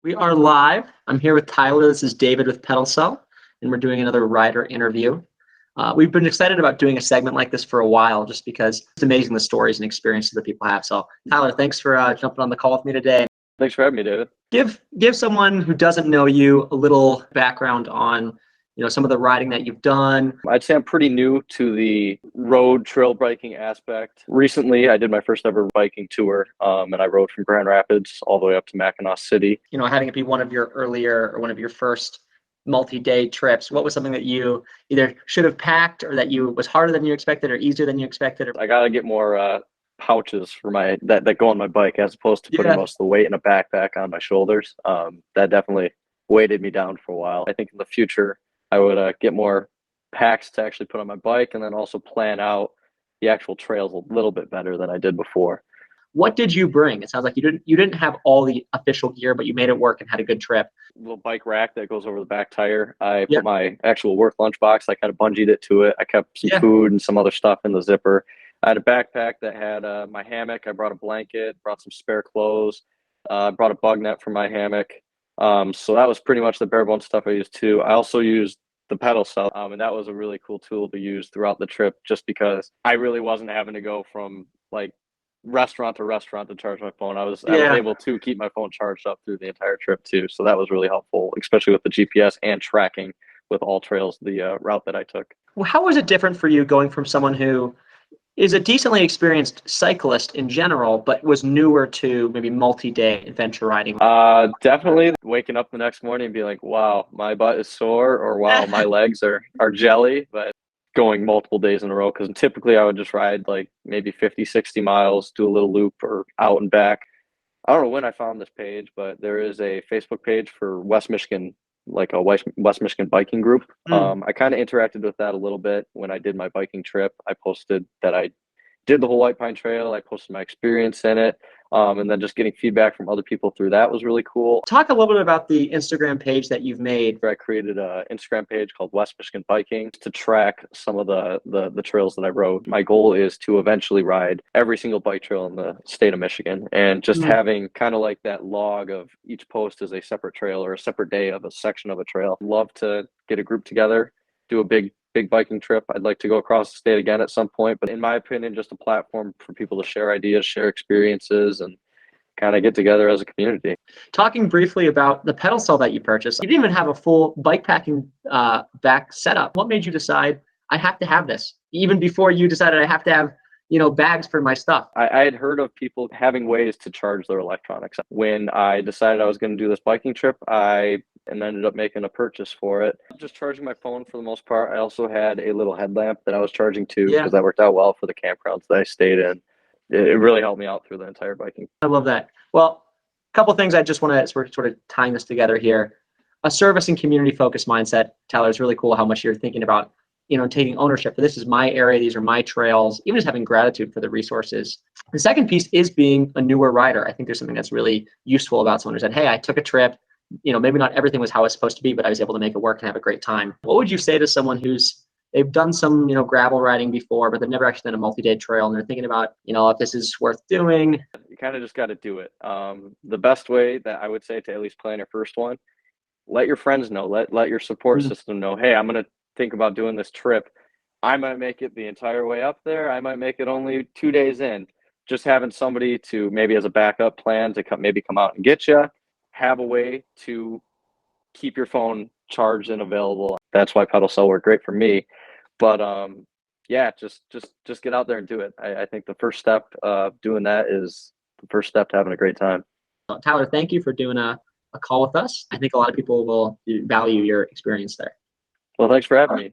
We are live. I'm here with Tyler. This is David with PedalCell, and we're doing another rider interview. We've been excited about doing a segment like this for a while, just because it's amazing the stories and experiences that people have. So, Tyler, thanks for jumping on the call with me today. Thanks for having me, David. Give someone who doesn't know you a little background on some of the riding that you've done. I'd say I'm pretty new to the road trail biking aspect. Recently, I did my first ever biking tour, and I rode from Grand Rapids all the way up to Mackinac City. Having it be one of your earlier or one of your first multi-day trips, what was something that you either should have packed or that was harder than you expected or easier than you expected? I got to get more pouches for that go on my bike as opposed to putting most of the weight in a backpack on my shoulders. That definitely weighted me down for a while. I think in the future, I would get more packs to actually put on my bike and then also plan out the actual trails a little bit better than I did before. What did you bring? It sounds like you didn't have all the official gear, but you made it work and had a good trip. Little bike rack that goes over the back tire. I put my actual work lunchbox. I kind of bungeed it to it. I kept some food and some other stuff in the zipper. I had a backpack that had my hammock. I brought a blanket, brought some spare clothes, brought a bug net for my hammock. So that was pretty much the bare bones stuff I used too. I also used the PedalCell, and that was a really cool tool to use throughout the trip just because I really wasn't having to go from like restaurant to restaurant to charge my phone. I was able to keep my phone charged up through the entire trip too. So that was really helpful, especially with the GPS and tracking with all trails, the route that I took. Well, how was it different for you going from someone who is a decently experienced cyclist in general, but was newer to maybe multi-day adventure riding? Definitely waking up the next morning and be like, wow, my butt is sore, or wow, my legs are jelly. But going multiple days in a row, because typically I would just ride like maybe 50, 60 miles, do a little loop or out and back. I don't know when I found this page, but there is a Facebook page for West Michigan, like a West Michigan biking group. I kind of interacted with that a little bit when I did my biking trip. I posted that I did the whole White Pine Trail. I posted my experience in it. And then just getting feedback from other people through that was really cool. Talk a little bit about the Instagram page that you've made. I created an Instagram page called West Michigan Biking to track some of the trails that I rode. My goal is to eventually ride every single bike trail in the state of Michigan, and just having kind of like that log of each post is a separate trail or a separate day of a section of a trail. Love to get a group together, do a big biking trip. I'd like to go across the state again at some point, but in my opinion, just a platform for people to share ideas, share experiences, and kind of get together as a community. Talking briefly about the PedalCell that you purchased, you didn't even have a full bike packing back setup. What made you decide I have to have this? Even before you decided I have to have bags for my stuff. I had heard of people having ways to charge their electronics. When I decided I was going to do this biking trip, I ended up making a purchase for it. Just charging my phone for the most part. I also had a little headlamp that I was charging too, because that worked out well for the campgrounds that I stayed in. It really helped me out through the entire biking. I love that. Well, a couple of things I just want to sort of tying this together here. A service and community focused mindset, Tyler, is really cool how much you're thinking about taking ownership. This is my area. These are my trails. Even just having gratitude for the resources. The second piece is being a newer rider. I think there's something that's really useful about someone who said, hey, I took a trip. Maybe not everything was how it's supposed to be, but I was able to make it work and have a great time. What would you say to someone they've done some, gravel riding before, but they've never actually done a multi-day trail, and they're thinking about, if this is worth doing? You kind of just got to do it. The best way that I would say to at least plan your first one, let your friends know, let your support system know, hey, I'm going to think about doing this trip. I might make it the entire way up there. I might make it only 2 days in. Just having somebody to maybe as a backup plan to maybe come out and get you, have a way to keep your phone charged and available. That's why PedalCell worked great for me. But just get out there and do it. I think the first step of doing that is the first step to having a great time. Tyler, thank you for doing a call with us. I think a lot of people will value your experience there. Well, thanks for having me.